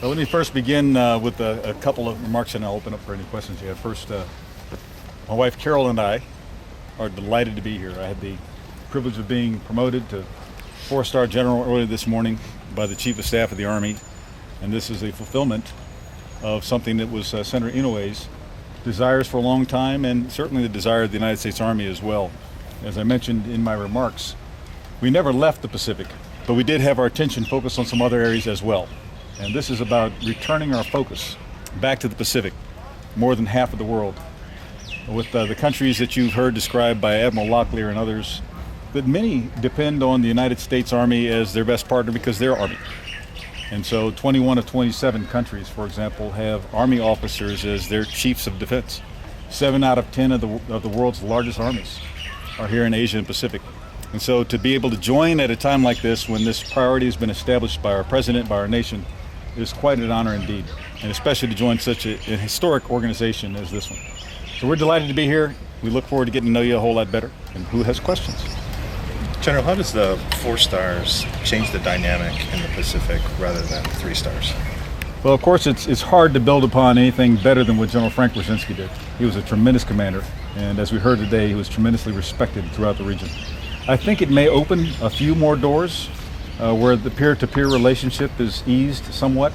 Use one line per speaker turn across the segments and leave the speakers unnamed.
Well, let me first begin with a couple of remarks, and I'll open up for any questions you have. First, my wife Carol and I are delighted to be here. I had the privilege of being promoted to 4-star general earlier this morning by the Chief of Staff of the Army, and this is a fulfillment of something that was Senator Inouye's desires for a long time, and certainly the desire of the United States Army as well. As I mentioned in my remarks, we never left the Pacific, but we did have our attention focused on some other areas as well. And this is about returning our focus back to the Pacific, more than half of the world, with the countries that you've heard described by Admiral Locklear and others, that many depend on the United States Army as their best partner because they're Army. And so 21 of 27 countries, for example, have Army officers as their chiefs of defense. 7 out of 10 of the world's largest armies are here in Asia and Pacific. And so to be able to join at a time like this, when this priority has been established by our president, by our nation, is quite an honor indeed, and especially to join such a historic organization as this one. So we're delighted to be here. We look forward to getting to know you a whole lot better. And who has questions?
General, how does the 4 stars change the dynamic in the Pacific rather than 3 stars?
Well, of course, it's hard to build upon anything better than what General Frank Brzezinski did. He was a tremendous commander, and as we heard today, he was tremendously respected throughout the region. I think it may open a few more doors where the peer-to-peer relationship is eased somewhat.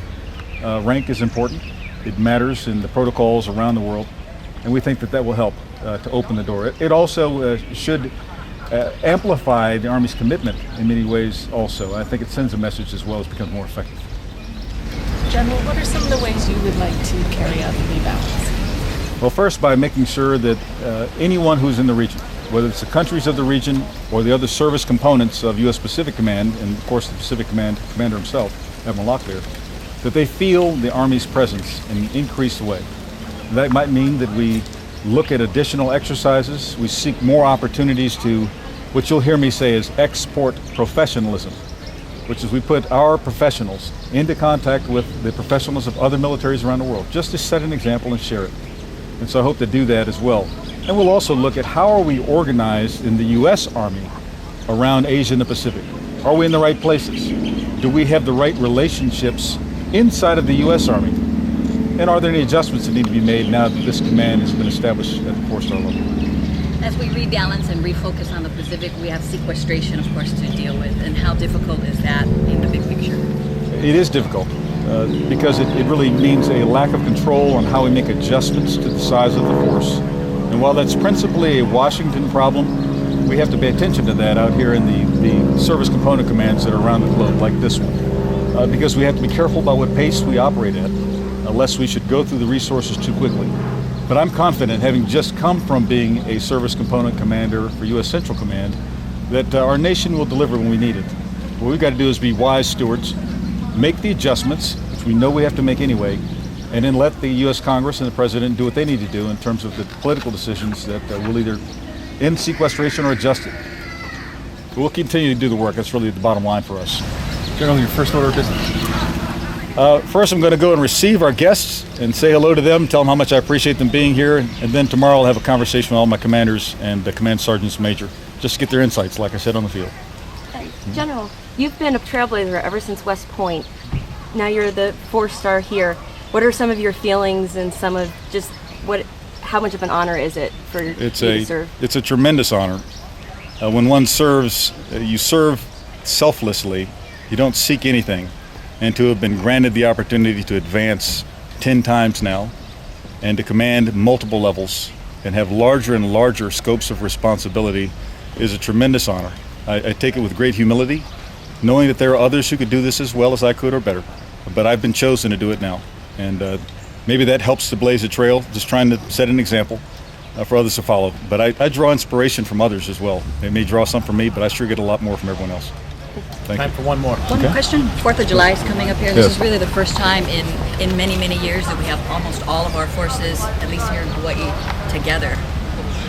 Rank is important. It matters in the protocols around the world, and we think that will help to open the door. It also should amplify the Army's commitment in many ways also. I think it sends a message as well as becomes more effective.
General, what are some of the ways you would like to carry out the rebalance?
Well, first by making sure that anyone who's in the region, whether it's the countries of the region or the other service components of U.S. Pacific Command, and of course the Pacific Command commander himself, Admiral Locklear, that they feel the Army's presence in an increased way. That might mean that we look at additional exercises, we seek more opportunities to, what you'll hear me say is export professionalism, which is we put our professionals into contact with the professionals of other militaries around the world, just to set an example and share it. And so I hope to do that as well. And we'll also look at how are we organized in the U.S. Army around Asia and the Pacific. Are we in the right places? Do we have the right relationships inside of the U.S. Army? And are there any adjustments that need to be made now that this command has been established at the 4-star level?
As we rebalance and refocus on the Pacific, we have sequestration, of course, to deal with. And how difficult is that in the big picture?
It is difficult because it really means a lack of control on how we make adjustments to the size of the force. And while that's principally a Washington problem, we have to pay attention to that out here in the service component commands that are around the globe, like this one, because we have to be careful about what pace we operate at, lest we should go through the resources too quickly. But I'm confident, having just come from being a service component commander for U.S. Central Command, that our nation will deliver when we need it. What we've got to do is be wise stewards, make the adjustments, which we know we have to make anyway, and then let the U.S. Congress and the President do what they need to do in terms of the political decisions that will either end sequestration or adjust it. But we'll continue to do the work. That's really the bottom line for us.
General, your first order of business.
First, I'm going to go and receive our guests and say hello to them, tell them how much I appreciate them being here, and then tomorrow I'll have a conversation with all my commanders and the command sergeants major, just to get their insights, like I said, on the field.
General, you've been a trailblazer ever since West Point. Now you're the 4-star here. What are some of your feelings and some of just how much of an honor is it for you to serve?
It's a tremendous honor. When one serves, you serve selflessly. You don't seek anything. And to have been granted the opportunity to advance 10 times now and to command multiple levels and have larger and larger scopes of responsibility is a tremendous honor. I take it with great humility, knowing that there are others who could do this as well as I could or better. But I've been chosen to do it now. And maybe that helps to blaze a trail, just trying to set an example for others to follow. But I draw inspiration from others as well. They may draw some from me, but I sure get a lot more from everyone else. Thank
Time
you.
for one more.
One more question. 4th of July is coming up here.
Yes.
This is really the first time in many, many years that we have almost all of our forces, at least here in Hawaii, together.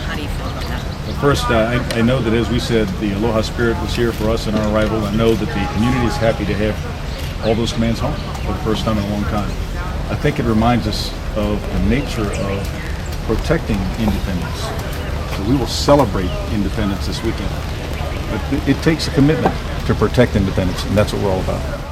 How do you feel about that?
Well, first, I know that, as we said, the Aloha spirit was here for us in our arrival. I know that the community is happy to have all those commands home for the first time in a long time. I think it reminds us of the nature of protecting independence. So we will celebrate independence this weekend. But it takes a commitment to protect independence, and that's what we're all about.